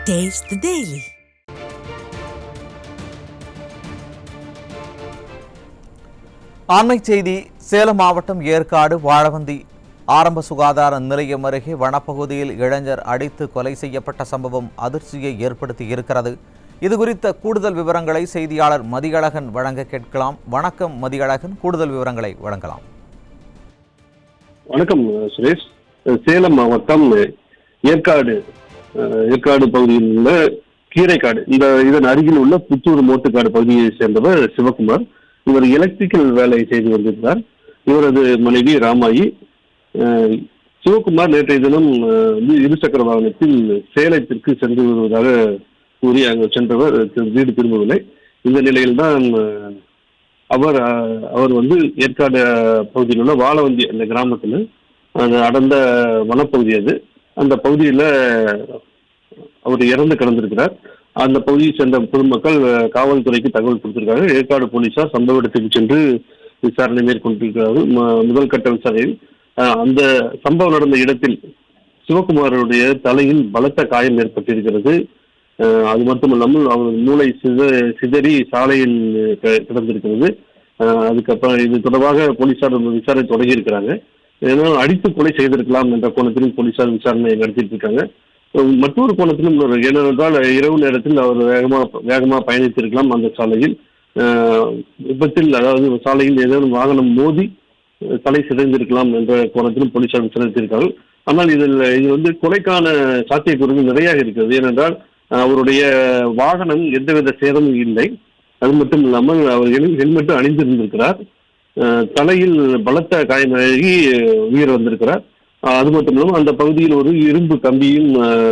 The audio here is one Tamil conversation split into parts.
Taste the Daily. அண்மைச் செய்தி. சேலம் மாவட்டம் ஏற்காடு வாழவந்தி ஆரம்ப சுகாதார நிலையம் அருகே வனப்பகுதியில் இளைஞர் அடித்து கொலை செய்யப்பட்ட சம்பவம் அதிர்ச்சியை ஏற்படுத்தி இருக்கிறது. இதுகுறித்த கூடுதல் விவரங்களை செய்தியாளர் மதியழகன் வழங்க கேட்கலாம். வணக்கம் மதியழகன், கூடுதல் விவரங்களை வழங்கலாம். வணக்கம் சுரேஷ். சேலம் மாவட்டம் ஏற்காடு பகுதியில் உள்ள கீரைக்காடு, இதன் அருகில் உள்ள புத்தூர் மோட்டுக்காடு பகுதியை சேர்ந்தவர் சிவகுமார். இவர் எலக்ட்ரிக்கல் வேலை செய்து வந்திருந்தார். இவரது மனைவி ராமாயி. சிவகுமார் நேற்றைய தினம் இருசக்கர வாகனத்தில் சேலத்திற்கு சென்று வருவதாக கூறி அங்கு சென்றவர் வீடு திரும்பவில்லை. இந்த நிலையில்தான் அவர் ஏற்காடு பகுதியில் உள்ள வாழவந்தி அந்த கிராமத்தில் அது அடர்ந்த வனப்பகுதி, அந்த பகுதியில் அவர் இறந்து கிடந்திருக்கிறார். அந்த பகுதியை சேர்ந்த பொதுமக்கள் காவல்துறைக்கு தகவல் கொடுத்திருக்காங்க. ஏற்காடு போலீசார் சம்பவ இடத்துக்கு சென்று விசாரணை மேற்கொண்டிருக்கிறார்கள். முதல் கட்ட விசாரணையில் அந்த சம்பவம் நடந்த இடத்தில் சிவகுமாருடைய தலையில் பலத்த காயம் ஏற்பட்டிருக்கிறது. அது மட்டுமல்லாமல் அவர் மூளை சிதறி சாலையில் கிடந்திருக்கிறது. அதுக்கப்புறம் இது தொடர்பாக போலீசார் விசாரணை தொடங்கி இருக்கிறாங்க. ஏன்னா அடித்து கொலை செய்திருக்கலாம் என்ற கோணத்திலும் போலீசார் விசாரணை நடத்திட்டு இருக்காங்க. மற்றொரு கோணத்திலும் ஏனென்றால் இரவு நேரத்தில் அவர் வேகமாக பயணித்திருக்கலாம். அந்த சாலையில் விபத்தில், அதாவது சாலையில் ஏதேனும் வாகனம் மோதி தலை சிதைந்திருக்கலாம் என்ற கோணத்திலும் போலீசார் விசாரித்திருக்கார்கள். ஆனால் இது கொலைக்கான சாத்தியக்கூறுகள் நிறைய இருக்கிறது. ஏனென்றால் அவருடைய வாகனம் எந்தவித சேதமும் இல்லை. அது மட்டும் இல்லாமல் அவர் ஹெல்மெட்டும் அணிந்திருந்திருக்கிறார். தலையில் பலத்த காயமாகி உயிர் வந்திருக்கிறார். அது மட்டும் இல்லாமல் அந்த பகுதியில் ஒரு இரும்பு கம்பியும்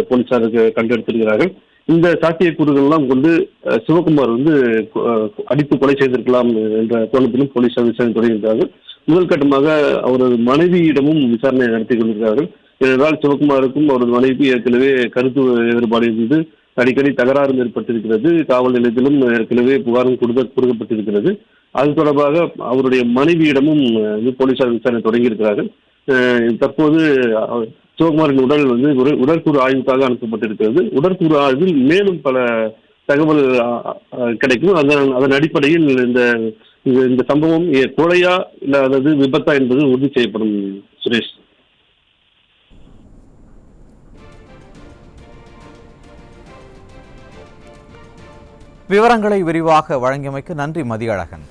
போலீசாருக்கு கண்டெடுத்திருக்கிறார்கள். இந்த சாத்தியக்கூறுகள் எல்லாம் கொண்டு சிவகுமார் அடித்து கொலை செய்திருக்கலாம் என்ற கோணத்திலும் போலீசார் விசாரணை தொடங்கியிருக்கிறார்கள். முதல் கட்டமாக அவரது மனைவியிடமும் விசாரணை நடத்தி கொண்டிருக்கிறார்கள். ஏனென்றால் சிவகுமாருக்கும் அவரது மனைவி ஏற்கனவே கருத்து வேறுபாடு இருந்தது. அடிக்கடி தகராறும் ஏற்பட்டிருக்கிறது. காவல் நிலையத்திலும் ஏற்கனவே புகாரும் கொடுக்கப்பட்டிருக்கிறது. அது தொடர்பாக அவருடைய மனைவியிடமும் போலீசார் விசாரணை தொடங்கியிருக்கிறார்கள். தற்போது சிவகுமாரின் உடல் உடற்கூறு ஆய்வுக்காக அனுப்பப்பட்டிருக்கிறது. உடற்கூறு ஆய்வில் மேலும் பல தகவல் கிடைக்கும். அதன் அடிப்படையில் இந்த சம்பவம் கொலையா இல்லாதது விபத்தா என்பது உறுதி செய்யப்படும். சுரேஷ், விவரங்களை விரிவாக வழங்கியமைக்கு நன்றி மதியழகன்.